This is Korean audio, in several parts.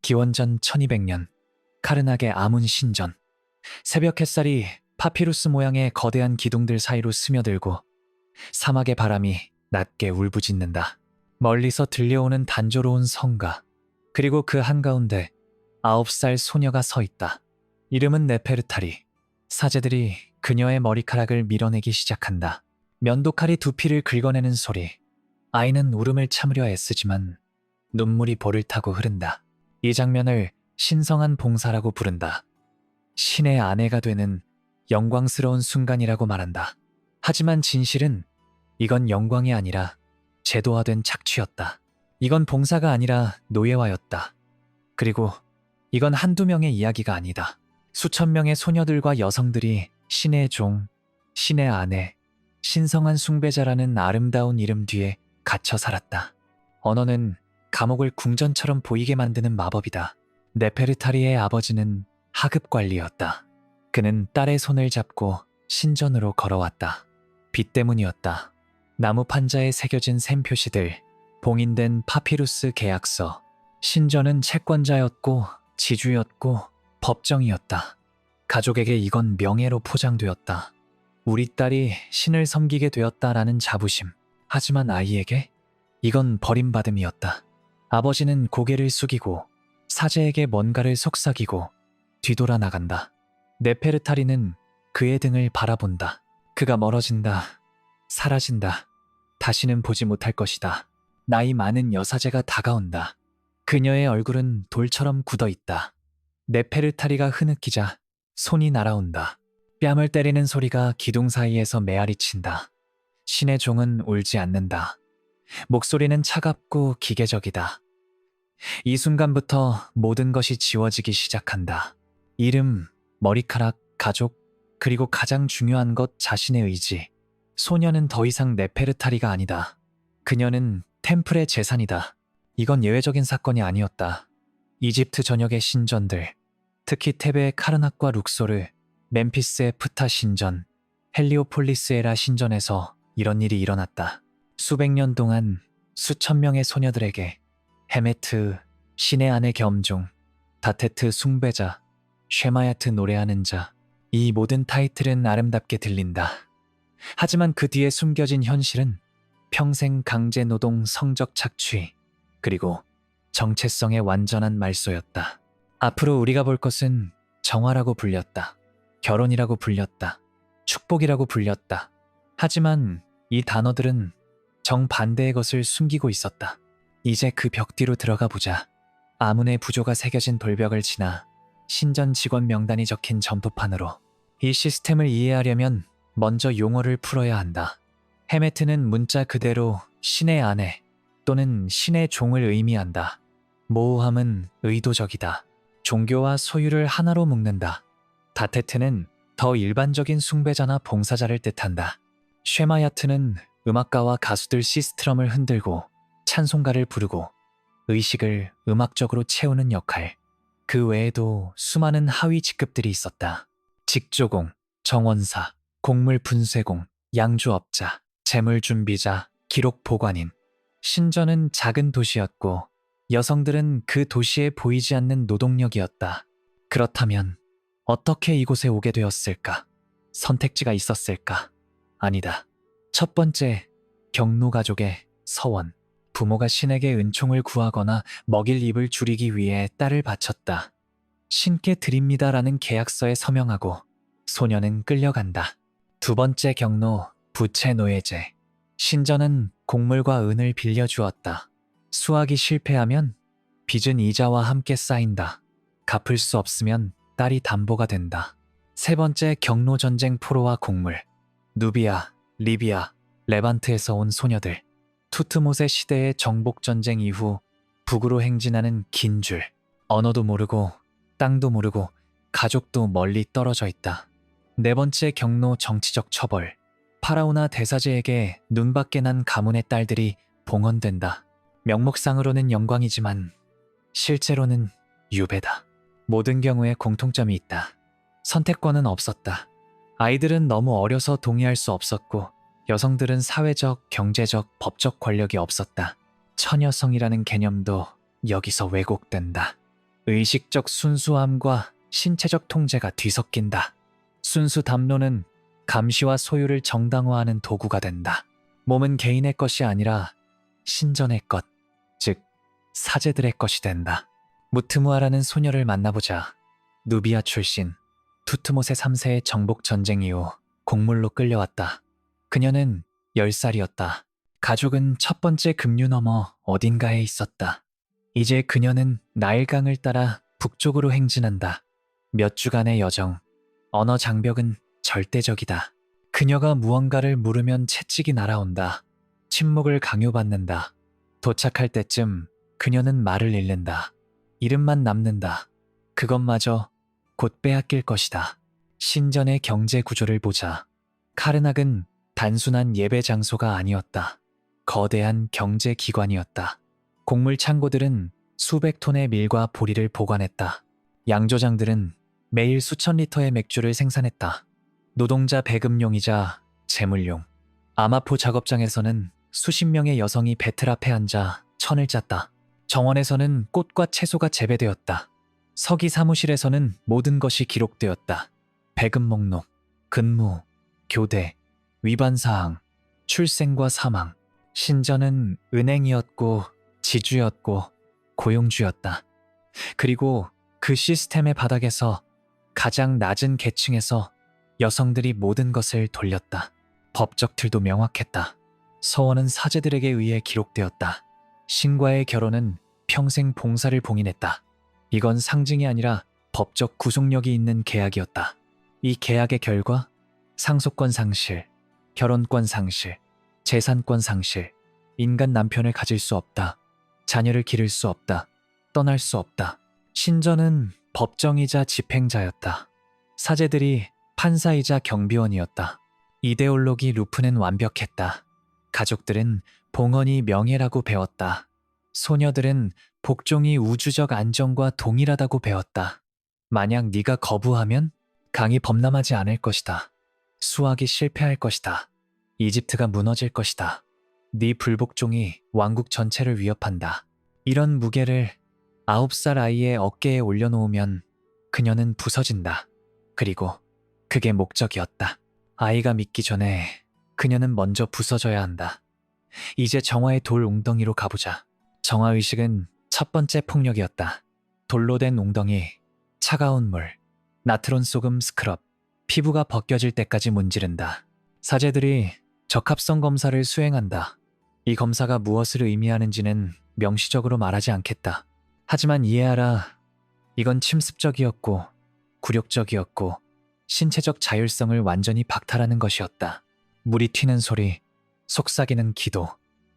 기원전 1200년 카르나게 아문 신전. 새벽 햇살이 파피루스 모양의 거대한 기둥들 사이로 스며들고 사막의 바람이 낮게 울부짖는다. 멀리서 들려오는 단조로운 성가, 그리고 그 한가운데 9살 소녀가 서 있다. 이름은 네페르타리. 사제들이 그녀의 머리카락을 밀어내기 시작한다. 면도칼이 두피를 긁어내는 소리. 아이는 울음을 참으려 애쓰지만 눈물이 볼을 타고 흐른다. 이 장면을 신성한 봉사라고 부른다. 신의 아내가 되는 영광스러운 순간이라고 말한다. 하지만 진실은 이건 영광이 아니라 제도화된 착취였다. 이건 봉사가 아니라 노예화였다. 그리고 이건 한두 명의 이야기가 아니다. 수천 명의 소녀들과 여성들이 신의 종, 신의 아내, 신성한 숭배자라는 아름다운 이름 뒤에 갇혀 살았다. 언어는 감옥을 궁전처럼 보이게 만드는 마법이다. 네페르타리의 아버지는 하급관리였다. 그는 딸의 손을 잡고 신전으로 걸어왔다. 빛 때문이었다. 나무 판자에 새겨진 셈 표시들, 봉인된 파피루스 계약서. 신전은 채권자였고 지주였고 법정이었다. 가족에게 이건 명예로 포장되었다. 우리 딸이 신을 섬기게 되었다라는 자부심. 하지만 아이에게 이건 버림받음이었다. 아버지는 고개를 숙이고 사제에게 뭔가를 속삭이고 뒤돌아 나간다. 네페르타리는 그의 등을 바라본다. 그가 멀어진다. 사라진다. 다시는 보지 못할 것이다. 나이 많은 여사제가 다가온다. 그녀의 얼굴은 돌처럼 굳어있다. 네페르타리가 흐느끼자 손이 날아온다. 뺨을 때리는 소리가 기둥 사이에서 메아리친다. 신의 종은 울지 않는다. 목소리는 차갑고 기계적이다. 이 순간부터 모든 것이 지워지기 시작한다. 이름, 머리카락, 가족, 그리고 가장 중요한 것 자신의 의지. 소녀는 더 이상 네페르타리가 아니다. 그녀는 템플의 재산이다. 이건 예외적인 사건이 아니었다. 이집트 전역의 신전들, 특히 테베의 카르낙과 룩소르, 멤피스의 프타 신전, 헬리오폴리스의 라 신전에서 이런 일이 일어났다. 수백 년 동안 수천 명의 소녀들에게 헤메트, 신의 아내 겸종, 다테트 숭배자, 쉐마야트 노래하는 자, 이 모든 타이틀은 아름답게 들린다. 하지만 그 뒤에 숨겨진 현실은 평생 강제 노동 성적 착취, 그리고 정체성의 완전한 말소였다. 앞으로 우리가 볼 것은 정화라고 불렸다. 결혼이라고 불렸다. 축복이라고 불렸다. 하지만 이 단어들은 정반대의 것을 숨기고 있었다. 이제 그 벽 뒤로 들어가 보자. 아문의 부조가 새겨진 돌벽을 지나 신전 직원 명단이 적힌 점토판으로. 이 시스템을 이해하려면 먼저 용어를 풀어야 한다. 헤메트는 문자 그대로 신의 아내 또는 신의 종을 의미한다. 모호함은 의도적이다. 종교와 소유를 하나로 묶는다. 다테트는 더 일반적인 숭배자나 봉사자를 뜻한다. 쉐마야트는 음악가와 가수들 시스트럼을 흔들고 찬송가를 부르고 의식을 음악적으로 채우는 역할. 그 외에도 수많은 하위 직급들이 있었다. 직조공, 정원사, 곡물 분쇄공, 양주업자, 재물준비자, 기록보관인. 신전은 작은 도시였고 여성들은 그 도시에 보이지 않는 노동력이었다. 그렇다면 어떻게 이곳에 오게 되었을까? 선택지가 있었을까? 아니다. 첫 번째, 경로 가족의 서원. 부모가 신에게 은총을 구하거나 먹일 입을 줄이기 위해 딸을 바쳤다. 신께 드립니다라는 계약서에 서명하고 소녀는 끌려간다. 두 번째 경로, 부채 노예제. 신전은 곡물과 은을 빌려주었다. 수확이 실패하면 빚은 이자와 함께 쌓인다. 갚을 수 없으면 딸이 담보가 된다. 세 번째 경로 전쟁 포로와 곡물. 누비아, 리비아, 레반트에서 온 소녀들. 투트모세 시대의 정복 전쟁 이후 북으로 행진하는 긴 줄. 언어도 모르고 땅도 모르고 가족도 멀리 떨어져 있다. 네 번째 경로 정치적 처벌. 파라오나 대사제에게 눈밖에 난 가문의 딸들이 봉헌된다. 명목상으로는 영광이지만 실제로는 유배다. 모든 경우에 공통점이 있다. 선택권은 없었다. 아이들은 너무 어려서 동의할 수 없었고 여성들은 사회적, 경제적, 법적 권력이 없었다. 처녀성이라는 개념도 여기서 왜곡된다. 의식적 순수함과 신체적 통제가 뒤섞인다. 순수 담론은 감시와 소유를 정당화하는 도구가 된다. 몸은 개인의 것이 아니라 신전의 것, 즉 사제들의 것이 된다. 무트무아라는 소녀를 만나보자. 누비아 출신, 투트모세 3세의 정복 전쟁 이후 곡물로 끌려왔다. 그녀는 10살이었다. 가족은 첫 번째 급류 너머 어딘가에 있었다. 이제 그녀는 나일강을 따라 북쪽으로 행진한다. 몇 주간의 여정, 언어 장벽은 절대적이다. 그녀가 무언가를 물으면 채찍이 날아온다. 침묵을 강요받는다. 도착할 때쯤 그녀는 말을 잃는다. 이름만 남는다. 그것마저 곧 빼앗길 것이다. 신전의 경제 구조를 보자. 카르낙은 단순한 예배 장소가 아니었다. 거대한 경제 기관이었다. 곡물 창고들은 수백 톤의 밀과 보리를 보관했다. 양조장들은 매일 수천 리터의 맥주를 생산했다. 노동자 배급용이자 재물용. 아마포 작업장에서는 수십 명의 여성이 배틀 앞에 앉아 천을 짰다. 정원에서는 꽃과 채소가 재배되었다. 서기 사무실에서는 모든 것이 기록되었다. 배급 목록, 근무, 교대, 위반사항, 출생과 사망. 신전은 은행이었고 지주였고 고용주였다. 그리고 그 시스템의 바닥에서 가장 낮은 계층에서 여성들이 모든 것을 돌렸다. 법적 틀도 명확했다. 서원은 사제들에게 의해 기록되었다. 신과의 결혼은 평생 봉사를 봉인했다. 이건 상징이 아니라 법적 구속력이 있는 계약이었다. 이 계약의 결과 상속권 상실, 결혼권 상실, 재산권 상실, 인간 남편을 가질 수 없다. 자녀를 기를 수 없다. 떠날 수 없다. 신전은 법정이자 집행자였다. 사제들이 판사이자 경비원이었다. 이데올로기 루프는 완벽했다. 가족들은 봉헌이 명예라고 배웠다. 소녀들은 복종이 우주적 안정과 동일하다고 배웠다. 만약 네가 거부하면 강이 범람하지 않을 것이다. 수학이 실패할 것이다. 이집트가 무너질 것이다. 네 불복종이 왕국 전체를 위협한다. 이런 무게를 9살 아이의 어깨에 올려놓으면 그녀는 부서진다. 그리고 그게 목적이었다. 아이가 믿기 전에 그녀는 먼저 부서져야 한다. 이제 정화의 돌 웅덩이로 가보자. 정화의식은 첫 번째 폭력이었다. 돌로 된 웅덩이, 차가운 물, 나트론 소금 스크럽, 피부가 벗겨질 때까지 문지른다. 사제들이 적합성 검사를 수행한다. 이 검사가 무엇을 의미하는지는 명시적으로 말하지 않겠다. 하지만 이해하라. 이건 침습적이었고 굴욕적이었고 신체적 자율성을 완전히 박탈하는 것이었다. 물이 튀는 소리, 속삭이는 기도,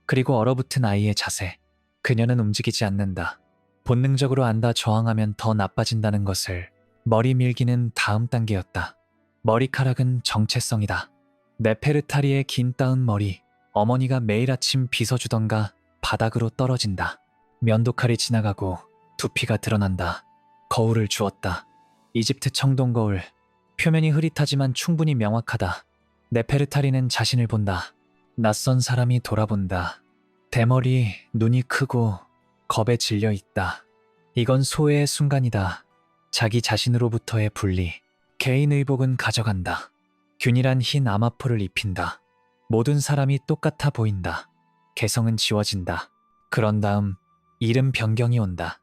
그리고 얼어붙은 아이의 자세. 그녀는 움직이지 않는다. 본능적으로 안다. 저항하면 더 나빠진다는 것을. 머리 밀기는 다음 단계였다. 머리카락은 정체성이다. 네페르타리의 긴 따은 머리, 어머니가 매일 아침 빗어주던가 바닥으로 떨어진다. 면도칼이 지나가고 두피가 드러난다. 거울을 주었다. 이집트 청동 거울. 표면이 흐릿하지만 충분히 명확하다. 네페르타리는 자신을 본다. 낯선 사람이 돌아본다. 대머리, 눈이 크고 겁에 질려 있다. 이건 소외의 순간이다. 자기 자신으로부터의 분리. 개인 의복은 가져간다. 균일한 흰 아마포를 입힌다. 모든 사람이 똑같아 보인다. 개성은 지워진다. 그런 다음 이름 변경이 온다.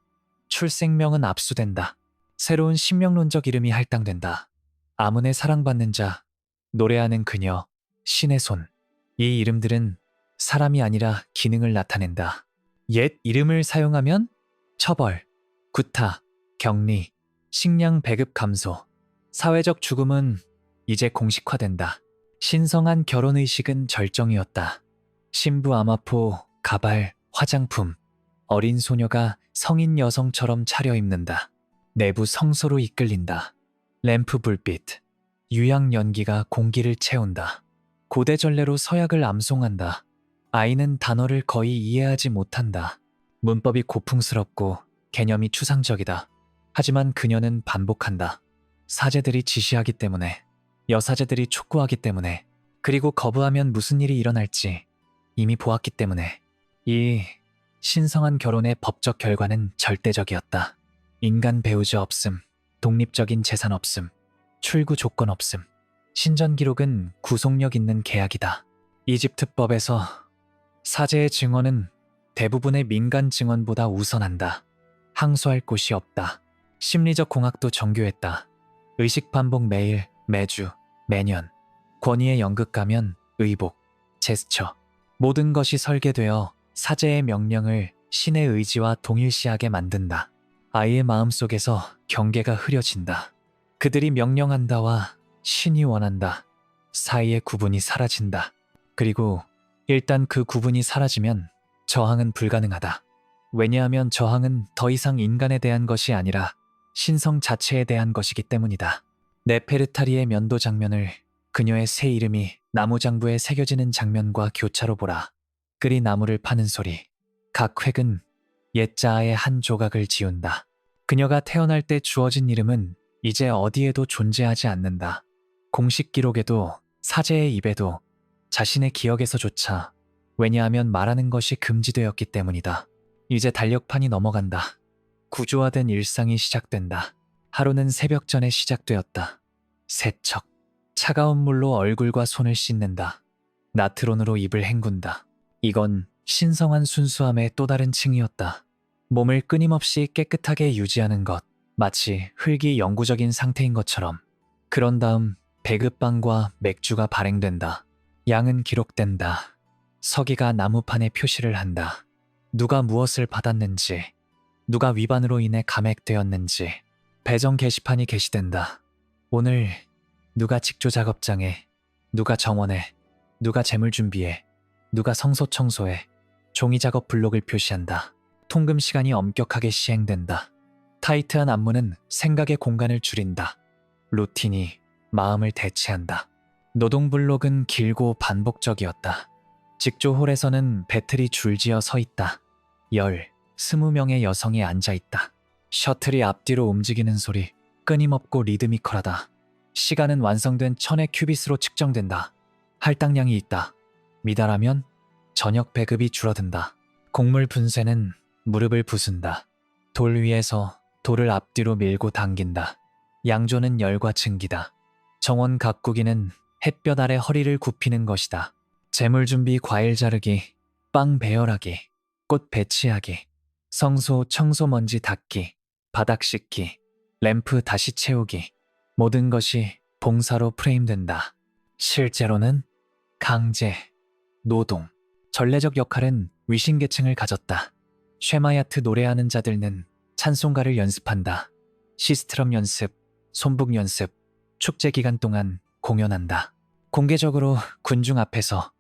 출생명은 압수된다. 새로운 신명론적 이름이 할당된다. 아문의 사랑받는 자, 노래하는 그녀, 신의 손. 이 이름들은 사람이 아니라 기능을 나타낸다. 옛 이름을 사용하면 처벌, 구타, 격리, 식량 배급 감소. 사회적 죽음은 이제 공식화된다. 신성한 결혼의식은 절정이었다. 신부 아마포, 가발, 화장품. 어린 소녀가 성인 여성처럼 차려입는다. 내부 성소로 이끌린다. 램프 불빛, 유약 연기가 공기를 채운다. 고대 전례로 서약을 암송한다. 아이는 단어를 거의 이해하지 못한다. 문법이 고풍스럽고 개념이 추상적이다. 하지만 그녀는 반복한다. 사제들이 지시하기 때문에, 여사제들이 촉구하기 때문에, 그리고 거부하면 무슨 일이 일어날지 이미 보았기 때문에. 이 신성한 결혼의 법적 결과는 절대적이었다. 인간 배우자 없음, 독립적인 재산 없음, 출구 조건 없음. 신전 기록은 구속력 있는 계약이다. 이집트법에서 사제의 증언은 대부분의 민간 증언보다 우선한다. 항소할 곳이 없다. 심리적 공학도 정교했다. 의식 반복 매일, 매주, 매년. 권위의 연극 가면, 의복, 제스처. 모든 것이 설계되어 사제의 명령을 신의 의지와 동일시하게 만든다. 아이의 마음속에서 경계가 흐려진다. 그들이 명령한다와 신이 원한다 사이의 구분이 사라진다. 그리고 일단 그 구분이 사라지면 저항은 불가능하다. 왜냐하면 저항은 더 이상 인간에 대한 것이 아니라 신성 자체에 대한 것이기 때문이다. 네페르타리의 면도 장면을 그녀의 새 이름이 나무장부에 새겨지는 장면과 교차로 보라. 끌이 나무를 파는 소리. 각 획은 옛자아의 한 조각을 지운다. 그녀가 태어날 때 주어진 이름은 이제 어디에도 존재하지 않는다. 공식 기록에도 사제의 입에도 자신의 기억에서조차. 왜냐하면 말하는 것이 금지되었기 때문이다. 이제 달력판이 넘어간다. 구조화된 일상이 시작된다. 하루는 새벽 전에 시작되었다. 세척. 차가운 물로 얼굴과 손을 씻는다. 나트론으로 입을 헹군다. 이건 신성한 순수함의 또 다른 층이었다. 몸을 끊임없이 깨끗하게 유지하는 것. 마치 흙이 영구적인 상태인 것처럼. 그런 다음 배급빵과 맥주가 발행된다. 양은 기록된다. 서기가 나무판에 표시를 한다. 누가 무엇을 받았는지, 누가 위반으로 인해 감액되었는지. 배정 게시판이 게시된다. 오늘 누가 직조 작업장에, 누가 정원에, 누가 재물 준비에, 누가 성소 청소에. 종이 작업 블록을 표시한다. 통금 시간이 엄격하게 시행된다. 타이트한 안무는 생각의 공간을 줄인다. 루틴이 마음을 대체한다. 노동 블록은 길고 반복적이었다. 직조홀에서는 배틀이 줄지어 서 있다. 20명의 여성이 앉아 있다. 셔틀이 앞뒤로 움직이는 소리, 끊임없고 리드미컬하다. 시간은 완성된 1000의 큐빗으로 측정된다. 할당량이 있다. 미달하면 저녁 배급이 줄어든다. 곡물 분쇄는 무릎을 부순다. 돌 위에서 돌을 앞뒤로 밀고 당긴다. 양조는 열과 증기다. 정원 가꾸기는 햇볕 아래 허리를 굽히는 것이다. 재물 준비 과일 자르기, 빵 배열하기, 꽃 배치하기, 성소 청소 먼지 닦기, 바닥 씻기, 램프 다시 채우기. 모든 것이 봉사로 프레임된다. 실제로는 강제, 노동, 전례적 역할은 위신계층을 가졌다. 쉐마야트 노래하는 자들은 찬송가를 연습한다. 시스트럼 연습, 손북 연습, 축제 기간 동안 공연한다. 공개적으로 군중 앞에서.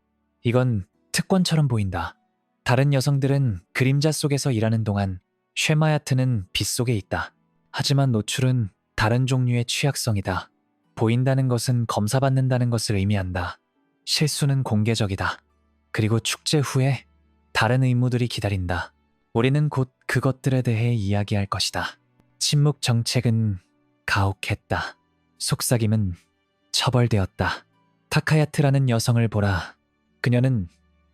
이건 특권처럼 보인다. 다른 여성들은 그림자 속에서 일하는 동안 쉐마야트는 빛 속에 있다. 하지만 노출은 다른 종류의 취약성이다. 보인다는 것은 검사받는다는 것을 의미한다. 실수는 공개적이다. 그리고 축제 후에 다른 의무들이 기다린다. 우리는 곧 그것들에 대해 이야기할 것이다. 침묵 정책은 가혹했다. 속삭임은 처벌되었다. 타카야트라는 여성을 보라. 그녀는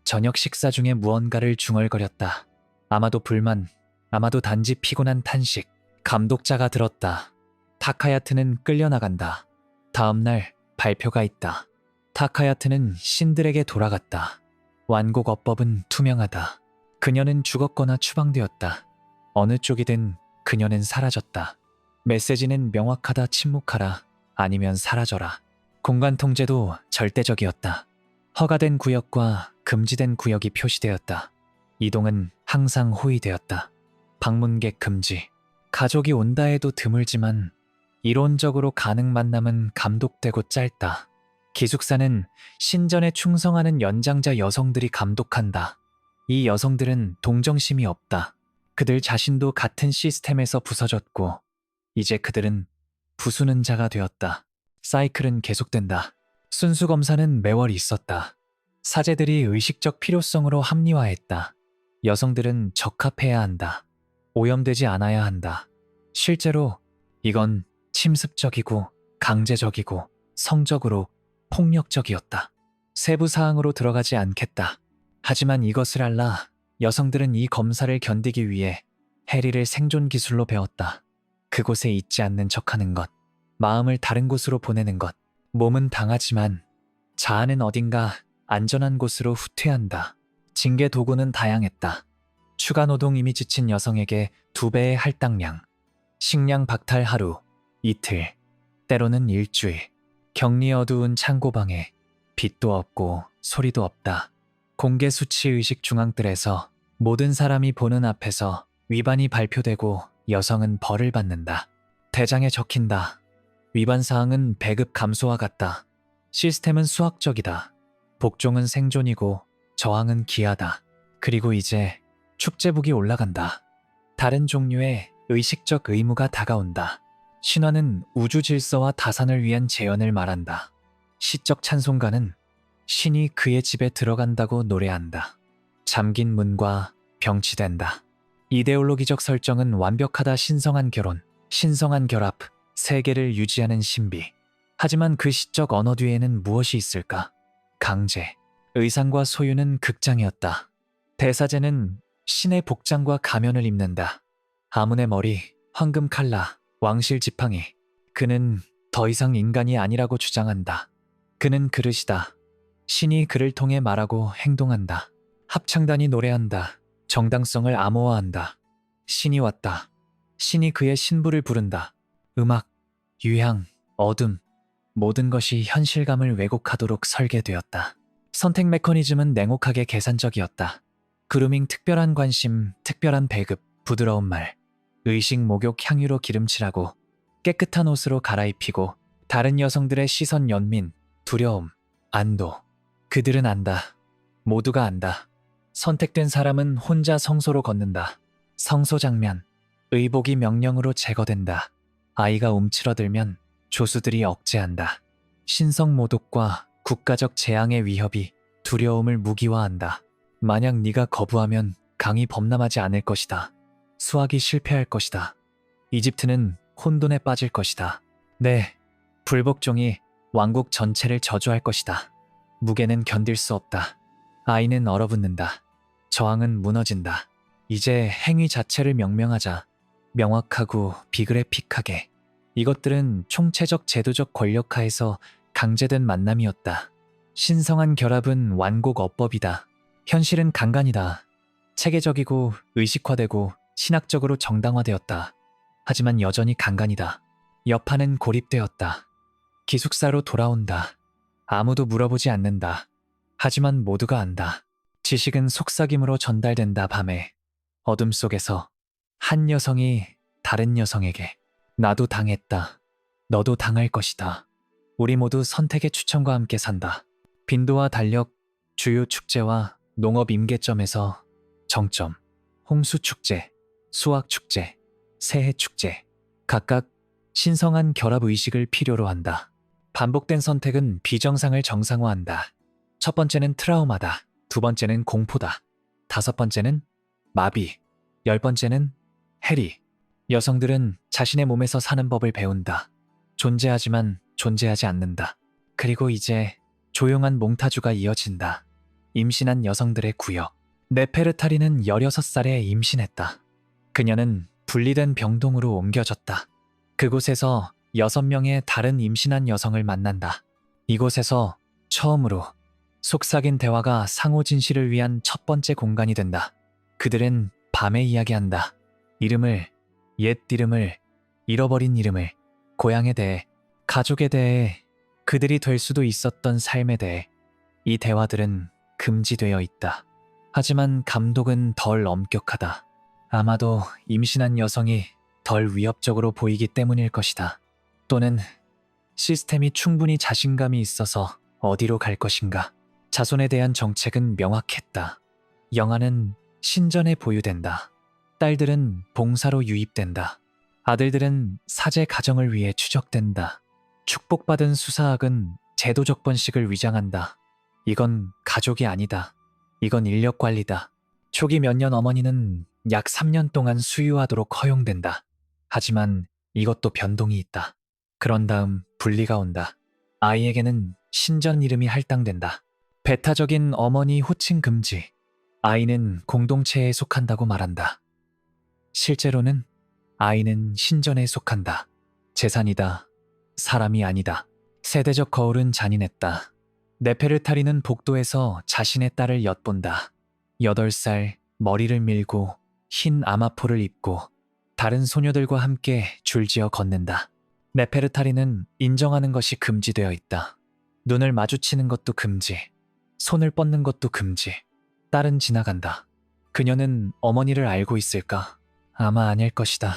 저녁 식사 중에 무언가를 중얼거렸다. 아마도 불만, 아마도 단지 피곤한 탄식. 감독자가 들었다. 타카야트는 끌려나간다. 다음날 발표가 있다. 타카야트는 신들에게 돌아갔다. 완곡 어법은 투명하다. 그녀는 죽었거나 추방되었다. 어느 쪽이든 그녀는 사라졌다. 메시지는 명확하다. 침묵하라. 아니면 사라져라. 공간 통제도 절대적이었다. 허가된 구역과 금지된 구역이 표시되었다. 이동은 항상 호위되었다. 방문객 금지. 가족이 온다 해도 드물지만 이론적으로 가능 만남은 감독되고 짧다. 기숙사는 신전에 충성하는 연장자 여성들이 감독한다. 이 여성들은 동정심이 없다. 그들 자신도 같은 시스템에서 부서졌고 이제 그들은 부수는 자가 되었다. 사이클은 계속된다. 순수 검사는 매월 있었다. 사제들이 의식적 필요성으로 합리화했다. 여성들은 적합해야 한다. 오염되지 않아야 한다. 실제로 이건 침습적이고 강제적이고 성적으로 폭력적이었다. 세부 사항으로 들어가지 않겠다. 하지만 이것을 알라 여성들은 이 검사를 견디기 위해 해리를 생존 기술로 배웠다. 그곳에 있지 않는 척하는 것, 마음을 다른 곳으로 보내는 것, 몸은 당하지만 자아는 어딘가 안전한 곳으로 후퇴한다. 징계 도구는 다양했다. 추가 노동임이 지친 여성에게 2배의 할당량, 식량 박탈 하루, 이틀, 때로는 일주일, 격리 어두운 창고방에 빛도 없고 소리도 없다. 공개 수치 의식 중앙들에서 모든 사람이 보는 앞에서 위반이 발표되고 여성은 벌을 받는다. 대장에 적힌다. 위반 사항은 배급 감소와 같다. 시스템은 수학적이다. 복종은 생존이고 저항은 기하다. 그리고 이제 축제북이 올라간다. 다른 종류의 의식적 의무가 다가온다. 신화는 우주 질서와 다산을 위한 재현을 말한다. 시적 찬송가는 신이 그의 집에 들어간다고 노래한다. 잠긴 문과 병치된다. 이데올로기적 설정은 완벽하다. 신성한 결혼, 신성한 결합, 세계를 유지하는 신비. 하지만 그 시적 언어 뒤에는 무엇이 있을까? 강제. 의상과 소유는 극장이었다. 대사제는 신의 복장과 가면을 입는다. 아문의 머리, 황금 칼라, 왕실 지팡이. 그는 더 이상 인간이 아니라고 주장한다. 그는 그릇이다. 신이 그를 통해 말하고 행동한다. 합창단이 노래한다. 정당성을 암호화한다. 신이 왔다. 신이 그의 신부를 부른다. 음악, 유향, 어둠, 모든 것이 현실감을 왜곡하도록 설계되었다. 선택 메커니즘은 냉혹하게 계산적이었다. 그루밍, 특별한 관심, 특별한 배급, 부드러운 말, 의식, 목욕, 향유로 기름칠하고 깨끗한 옷으로 갈아입히고 다른 여성들의 시선, 연민, 두려움, 안도. 그들은 안다. 모두가 안다. 선택된 사람은 혼자 성소로 걷는다. 성소 장면. 의복이 명령으로 제거된다. 아이가 움츠러들면 조수들이 억제한다. 신성 모독과 국가적 재앙의 위협이 두려움을 무기화한다. 만약 네가 거부하면 강이 범람하지 않을 것이다. 수학이 실패할 것이다. 이집트는 혼돈에 빠질 것이다. 네, 불복종이 왕국 전체를 저주할 것이다. 무게는 견딜 수 없다. 아이는 얼어붙는다. 저항은 무너진다. 이제 행위 자체를 명명하자. 명확하고 비그래픽하게. 이것들은 총체적 제도적 권력하에서 강제된 만남이었다. 신성한 결합은 완곡 어법이다. 현실은 강간이다. 체계적이고 의식화되고 신학적으로 정당화되었다. 하지만 여전히 강간이다. 여파는 고립되었다. 기숙사로 돌아온다. 아무도 물어보지 않는다. 하지만 모두가 안다. 지식은 속삭임으로 전달된다. 밤에 어둠 속에서 한 여성이 다른 여성에게 나도 당했다. 너도 당할 것이다. 우리 모두 선택의 추천과 함께 산다. 빈도와 달력, 주요 축제와 농업 임계점에서 정점, 홍수축제, 수학축제, 새해축제. 각각 신성한 결합 의식을 필요로 한다. 반복된 선택은 비정상을 정상화한다. 첫 번째는 트라우마다. 두 번째는 공포다. 다섯 번째는 마비. 10번째는 해리. 여성들은 자신의 몸에서 사는 법을 배운다. 존재하지만 존재하지 않는다. 그리고 이제 조용한 몽타주가 이어진다. 임신한 여성들의 구역. 네페르타리는 16살에 임신했다. 그녀는 분리된 병동으로 옮겨졌다. 그곳에서 6명의 다른 임신한 여성을 만난다. 이곳에서 처음으로 속삭인 대화가 상호 진실을 위한 첫 번째 공간이 된다. 그들은 밤에 이야기한다. 이름을, 옛 이름을, 잃어버린 이름을, 고향에 대해, 가족에 대해, 그들이 될 수도 있었던 삶에 대해. 이 대화들은 금지되어 있다. 하지만 감독은 덜 엄격하다. 아마도 임신한 여성이 덜 위협적으로 보이기 때문일 것이다. 또는 시스템이 충분히 자신감이 있어서 어디로 갈 것인가. 자손에 대한 정책은 명확했다. 영아는 신전에 보유된다. 딸들은 봉사로 유입된다. 아들들은 사제 가정을 위해 추적된다. 축복받은 수사학은 제도적 번식을 위장한다. 이건 가족이 아니다. 이건 인력 관리다. 초기 몇 년 어머니는 약 3년 동안 수유하도록 허용된다. 하지만 이것도 변동이 있다. 그런 다음 분리가 온다. 아이에게는 신전 이름이 할당된다. 배타적인 어머니 호칭 금지. 아이는 공동체에 속한다고 말한다. 실제로는 아이는 신전에 속한다. 재산이다. 사람이 아니다. 세대적 거울은 잔인했다. 네페르타리는 복도에서 자신의 딸을 엿본다. 8살, 머리를 밀고 흰 아마포를 입고 다른 소녀들과 함께 줄지어 걷는다. 네페르타리는 인정하는 것이 금지되어 있다. 눈을 마주치는 것도 금지. 손을 뻗는 것도 금지. 딸은 지나간다. 그녀는 어머니를 알고 있을까? 아마 아닐 것이다.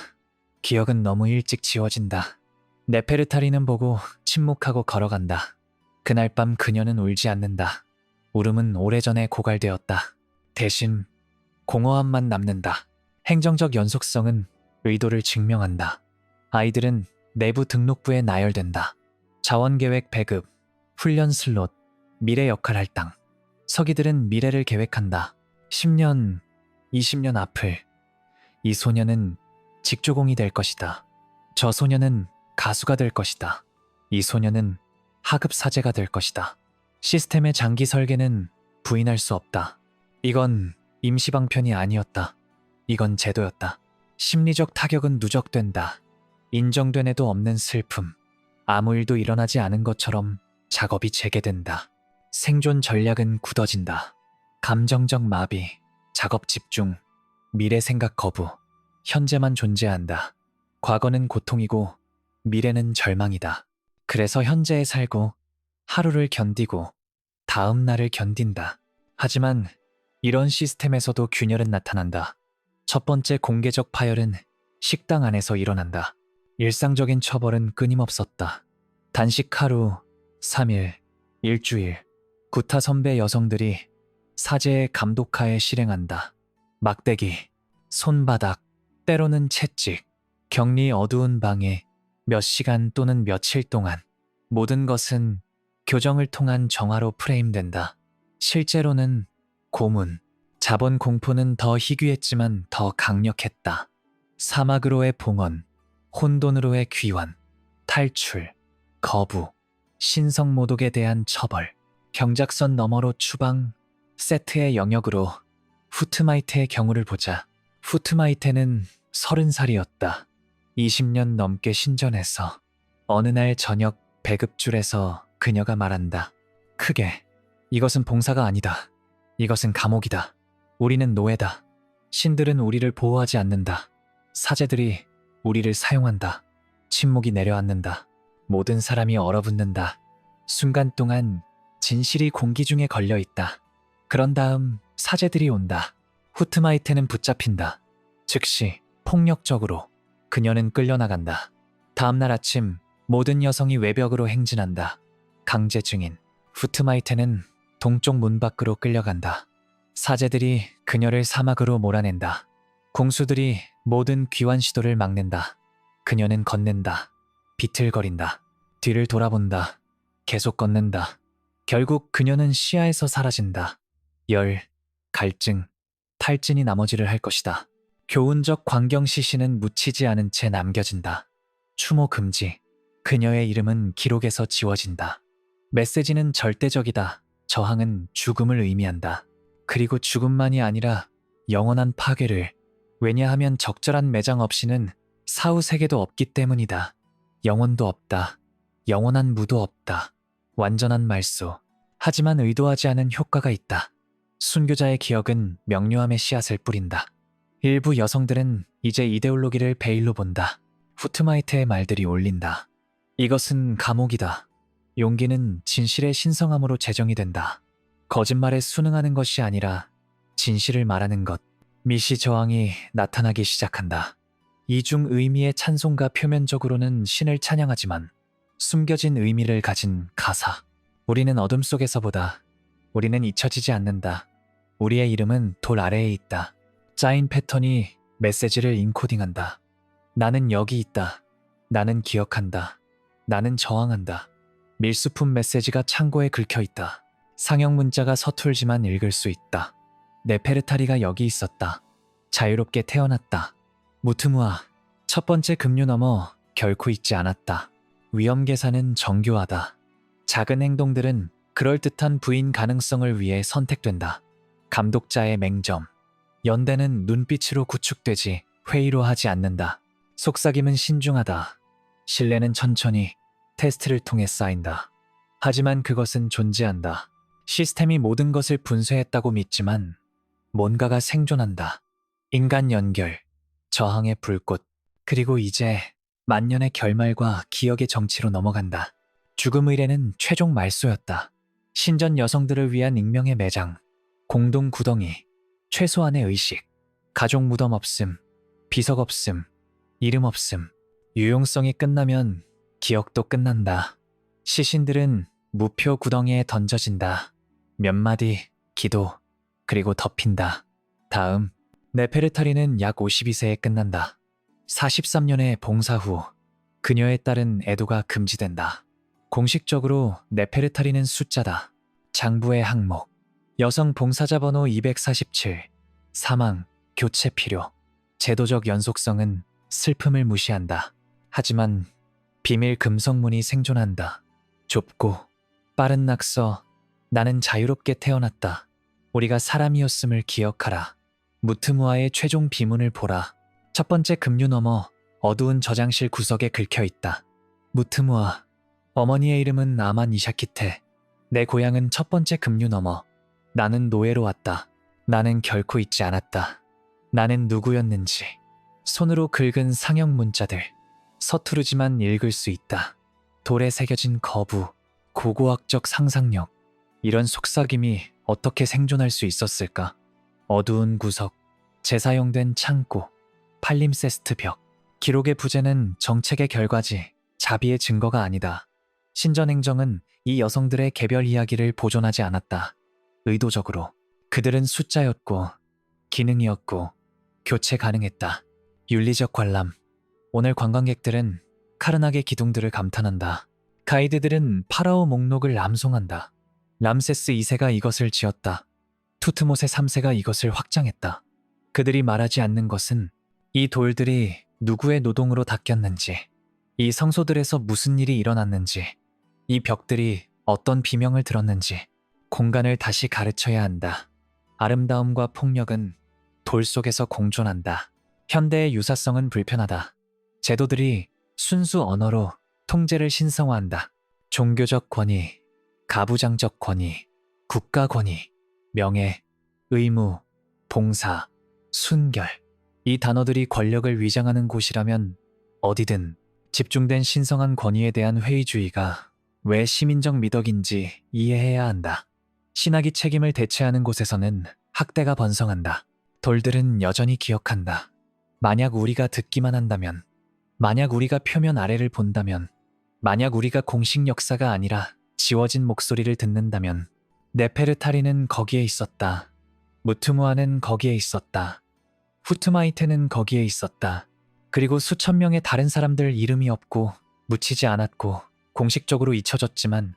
기억은 너무 일찍 지워진다. 네페르타리는 보고 침묵하고 걸어간다. 그날 밤 그녀는 울지 않는다. 울음은 오래전에 고갈되었다. 대신 공허함만 남는다. 행정적 연속성은 의도를 증명한다. 아이들은 내부 등록부에 나열된다. 자원계획 배급, 훈련 슬롯, 미래 역할 할당. 서기들은 미래를 계획한다. 10년, 20년 앞을. 이 소녀는 직조공이 될 것이다. 저 소녀는 가수가 될 것이다. 이 소녀는 하급 사제가 될 것이다. 시스템의 장기 설계는 부인할 수 없다. 이건 임시방편이 아니었다. 이건 제도였다. 심리적 타격은 누적된다. 인정된 애도 없는 슬픔. 아무 일도 일어나지 않은 것처럼 작업이 재개된다. 생존 전략은 굳어진다. 감정적 마비, 작업 집중, 미래 생각 거부. 현재만 존재한다. 과거는 고통이고 미래는 절망이다. 그래서 현재에 살고 하루를 견디고 다음 날을 견딘다. 하지만 이런 시스템에서도 균열은 나타난다. 첫 번째 공개적 파열은 식당 안에서 일어난다. 일상적인 처벌은 끊임없었다. 단식 하루, 3일, 일주일. 구타 선배 여성들이 사제의 감독하에 실행한다. 막대기, 손바닥, 때로는 채찍, 격리 어두운 방에 몇 시간 또는 며칠 동안 모든 것은 교정을 통한 정화로 프레임된다. 실제로는 고문, 자본 공포는 더 희귀했지만 더 강력했다. 사막으로의 봉헌, 혼돈으로의 귀환, 탈출, 거부, 신성모독에 대한 처벌, 경작선 너머로 추방, 세트의 영역으로 후트마이테의 경우를 보자. 후트마이테는 30살이었다. 20년 넘게 신전에서 어느 날 저녁 배급줄에서 그녀가 말한다. 크게, 이것은 봉사가 아니다. 이것은 감옥이다. 우리는 노예다. 신들은 우리를 보호하지 않는다. 사제들이 우리를 사용한다. 침묵이 내려앉는다. 모든 사람이 얼어붙는다. 순간 동안 진실이 공기 중에 걸려있다. 그런 다음 사제들이 온다. 후트마이테는 붙잡힌다. 즉시 폭력적으로 그녀는 끌려나간다. 다음날 아침 모든 여성이 외벽으로 행진한다. 강제 증인. 후트마이테는 동쪽 문 밖으로 끌려간다. 사제들이 그녀를 사막으로 몰아낸다. 공수들이 모든 귀환 시도를 막는다. 그녀는 걷는다. 비틀거린다. 뒤를 돌아본다. 계속 걷는다. 결국 그녀는 시야에서 사라진다. 열, 갈증, 탈진이 나머지를 할 것이다. 교훈적 광경 시신은 묻히지 않은 채 남겨진다. 추모 금지. 그녀의 이름은 기록에서 지워진다. 메시지는 절대적이다. 저항은 죽음을 의미한다. 그리고 죽음만이 아니라 영원한 파괴를. 왜냐하면 적절한 매장 없이는 사후 세계도 없기 때문이다. 영혼도 없다. 영원한 무도 없다. 완전한 말소. 하지만 의도하지 않은 효과가 있다. 순교자의 기억은 명료함의 씨앗을 뿌린다. 일부 여성들은 이제 이데올로기를 베일로 본다. 후트마이트의 말들이 울린다. 이것은 감옥이다. 용기는 진실의 신성함으로 제정이 된다. 거짓말에 순응하는 것이 아니라 진실을 말하는 것. 미시 저항이 나타나기 시작한다. 이중 의미의 찬송가 표면적으로는 신을 찬양하지만 숨겨진 의미를 가진 가사. 우리는 어둠 속에서보다. 우리는 잊혀지지 않는다. 우리의 이름은 돌 아래에 있다. 짜인 패턴이 메시지를 인코딩한다. 나는 여기 있다. 나는 기억한다. 나는 저항한다. 밀수품 메시지가 창고에 긁혀있다. 상형 문자가 서툴지만 읽을 수 있다. 네페르타리가 여기 있었다. 자유롭게 태어났다. 무트무아. 첫 번째 급류 넘어 결코 잊지 않았다. 위험 계산은 정교하다. 작은 행동들은 그럴듯한 부인 가능성을 위해 선택된다. 감독자의 맹점. 연대는 눈빛으로 구축되지 회의로 하지 않는다. 속삭임은 신중하다. 신뢰는 천천히 테스트를 통해 쌓인다. 하지만 그것은 존재한다. 시스템이 모든 것을 분쇄했다고 믿지만 뭔가가 생존한다. 인간 연결, 저항의 불꽃, 그리고 이제 만년의 결말과 기억의 정치로 넘어간다. 죽음 의례는 최종 말소였다. 신전 여성들을 위한 익명의 매장, 공동 구덩이, 최소한의 의식, 가족 무덤 없음, 비석 없음, 이름 없음. 유용성이 끝나면 기억도 끝난다. 시신들은 무표 구덩이에 던져진다. 몇 마디 기도, 그리고 덮인다. 다음, 네페르타리는 약 52세에 끝난다. 43년의 봉사 후 그녀에 따른 애도가 금지된다. 공식적으로 네페르타리는 숫자다. 장부의 항목, 여성 봉사자 번호 247, 사망, 교체 필요. 제도적 연속성은 슬픔을 무시한다. 하지만 비밀 금성문이 생존한다. 좁고 빠른 낙서, 나는 자유롭게 태어났다. 우리가 사람이었음을 기억하라. 무트무아의 최종 비문을 보라. 첫 번째 급류 너머 어두운 저장실 구석에 긁혀 있다. 무트무아, 어머니의 이름은 아만 이샤키테. 내 고향은 첫 번째 급류 너머. 나는 노예로 왔다. 나는 결코 잊지 않았다. 나는 누구였는지. 손으로 긁은 상형 문자들. 서투르지만 읽을 수 있다. 돌에 새겨진 거부, 고고학적 상상력. 이런 속삭임이 어떻게 생존할 수 있었을까? 어두운 구석, 재사용된 창고, 팔림세스트 벽. 기록의 부재는 정책의 결과지 자비의 증거가 아니다. 신전행정은 이 여성들의 개별 이야기를 보존하지 않았다. 의도적으로. 그들은 숫자였고 기능이었고 교체 가능했다. 윤리적 관람. 오늘 관광객들은 카르나게 기둥들을 감탄한다. 가이드들은 파라오 목록을 암송한다. 람세스 2세가 이것을 지었다. 투트모세 3세가 이것을 확장했다. 그들이 말하지 않는 것은 이 돌들이 누구의 노동으로 닦였는지, 이 성소들에서 무슨 일이 일어났는지, 이 벽들이 어떤 비명을 들었는지 공간을 다시 가르쳐야 한다. 아름다움과 폭력은 돌 속에서 공존한다. 현대의 유사성은 불편하다. 제도들이 순수 언어로 통제를 신성화한다. 종교적 권위, 가부장적 권위, 국가 권위, 명예, 의무, 봉사, 순결. 이 단어들이 권력을 위장하는 곳이라면 어디든 집중된 신성한 권위에 대한 회의주의가 왜 시민적 미덕인지 이해해야 한다. 신학이 책임을 대체하는 곳에서는 학대가 번성한다. 돌들은 여전히 기억한다. 만약 우리가 듣기만 한다면, 만약 우리가 표면 아래를 본다면, 만약 우리가 공식 역사가 아니라 지워진 목소리를 듣는다면, 네페르타리는 거기에 있었다. 무트무아는 거기에 있었다. 후트마이테는 거기에 있었다. 그리고 수천 명의 다른 사람들 이름이 없고 묻히지 않았고 공식적으로 잊혀졌지만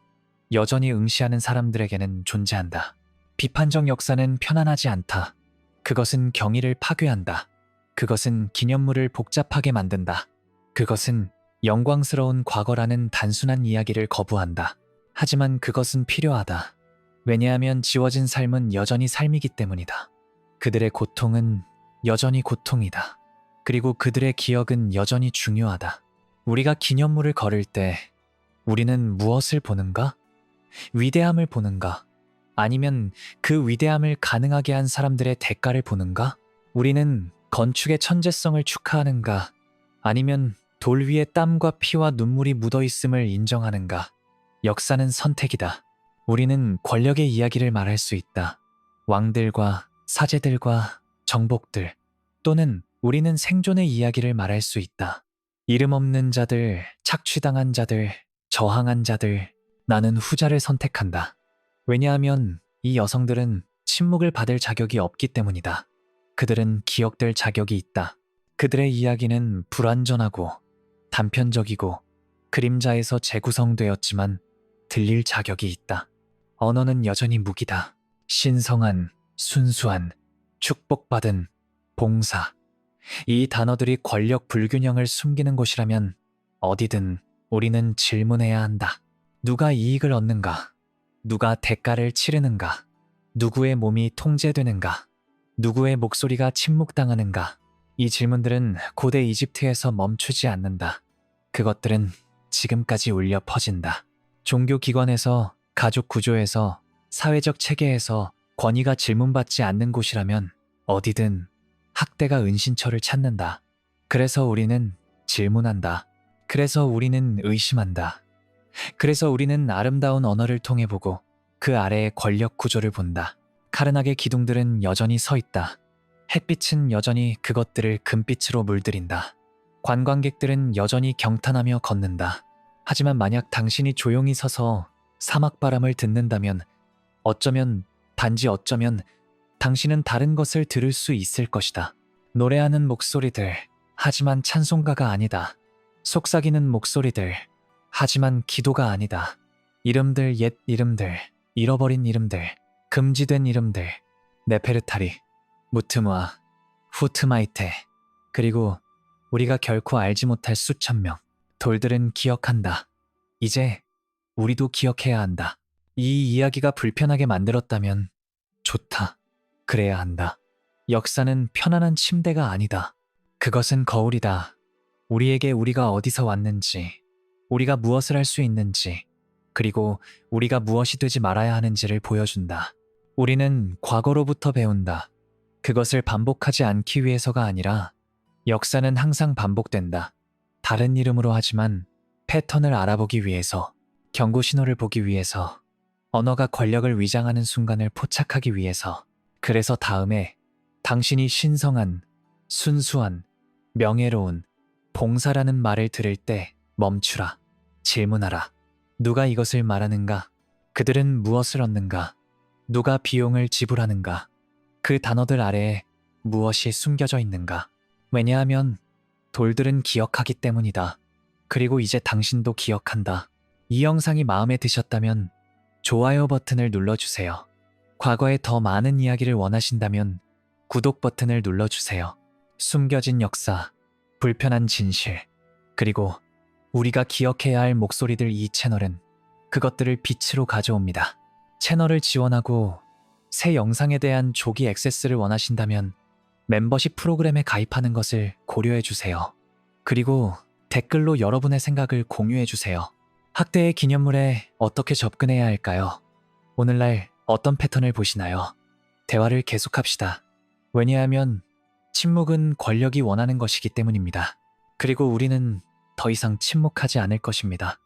여전히 응시하는 사람들에게는 존재한다. 비판적 역사는 편안하지 않다. 그것은 경의를 파괴한다. 그것은 기념물을 복잡하게 만든다. 그것은 영광스러운 과거라는 단순한 이야기를 거부한다. 하지만 그것은 필요하다. 왜냐하면 지워진 삶은 여전히 삶이기 때문이다. 그들의 고통은 여전히 고통이다. 그리고 그들의 기억은 여전히 중요하다. 우리가 기념물을 걸을 때 우리는 무엇을 보는가? 위대함을 보는가? 아니면 그 위대함을 가능하게 한 사람들의 대가를 보는가? 우리는 건축의 천재성을 축하하는가? 아니면 돌 위에 땀과 피와 눈물이 묻어 있음을 인정하는가? 역사는 선택이다. 우리는 권력의 이야기를 말할 수 있다. 왕들과 사제들과 정복들, 또는 우리는 생존의 이야기를 말할 수 있다. 이름 없는 자들, 착취당한 자들, 저항한 자들, 나는 후자를 선택한다. 왜냐하면 이 여성들은 침묵을 받을 자격이 없기 때문이다. 그들은 기억될 자격이 있다. 그들의 이야기는 불완전하고 단편적이고 그림자에서 재구성되었지만 들릴 자격이 있다. 언어는 여전히 무기다. 신성한, 순수한, 축복받은, 봉사. 이 단어들이 권력 불균형을 숨기는 곳이라면 어디든 우리는 질문해야 한다. 누가 이익을 얻는가? 누가 대가를 치르는가? 누구의 몸이 통제되는가? 누구의 목소리가 침묵당하는가? 이 질문들은 고대 이집트에서 멈추지 않는다. 그것들은 지금까지 울려 퍼진다. 종교 기관에서, 가족 구조에서, 사회적 체계에서 권위가 질문받지 않는 곳이라면 어디든 학대가 은신처를 찾는다. 그래서 우리는 질문한다. 그래서 우리는 의심한다. 그래서 우리는 아름다운 언어를 통해 보고 그 아래의 권력 구조를 본다. 카르나게 기둥들은 여전히 서 있다. 햇빛은 여전히 그것들을 금빛으로 물들인다. 관광객들은 여전히 경탄하며 걷는다. 하지만 만약 당신이 조용히 서서 사막바람을 듣는다면 어쩌면, 단지 어쩌면 당신은 다른 것을 들을 수 있을 것이다. 노래하는 목소리들, 하지만 찬송가가 아니다. 속삭이는 목소리들, 하지만 기도가 아니다. 이름들, 옛 이름들, 잃어버린 이름들, 금지된 이름들, 네페르타리, 무트무아, 후트마이테, 그리고 우리가 결코 알지 못할 수천 명. 돌들은 기억한다. 이제 우리도 기억해야 한다. 이 이야기가 불편하게 만들었다면 좋다. 그래야 한다. 역사는 편안한 침대가 아니다. 그것은 거울이다. 우리에게 우리가 어디서 왔는지, 우리가 무엇을 할 수 있는지, 그리고 우리가 무엇이 되지 말아야 하는지를 보여준다. 우리는 과거로부터 배운다. 그것을 반복하지 않기 위해서가 아니라 역사는 항상 반복된다. 다른 이름으로 하지만 패턴을 알아보기 위해서, 경고 신호를 보기 위해서, 언어가 권력을 위장하는 순간을 포착하기 위해서. 그래서 다음에 당신이 신성한, 순수한, 명예로운, 봉사라는 말을 들을 때 멈추라. 질문하라. 누가 이것을 말하는가? 그들은 무엇을 얻는가? 누가 비용을 지불하는가? 그 단어들 아래에 무엇이 숨겨져 있는가? 왜냐하면 돌들은 기억하기 때문이다. 그리고 이제 당신도 기억한다. 이 영상이 마음에 드셨다면 좋아요 버튼을 눌러주세요. 과거에 더 많은 이야기를 원하신다면 구독 버튼을 눌러주세요. 숨겨진 역사, 불편한 진실, 그리고 우리가 기억해야 할 목소리들. 이 채널은 그것들을 빛으로 가져옵니다. 채널을 지원하고 새 영상에 대한 조기 액세스를 원하신다면 멤버십 프로그램에 가입하는 것을 고려해주세요. 그리고 댓글로 여러분의 생각을 공유해주세요. 학대의 기념물에 어떻게 접근해야 할까요? 오늘날 어떤 패턴을 보시나요? 대화를 계속합시다. 왜냐하면 침묵은 권력이 원하는 것이기 때문입니다. 그리고 우리는 더 이상 침묵하지 않을 것입니다.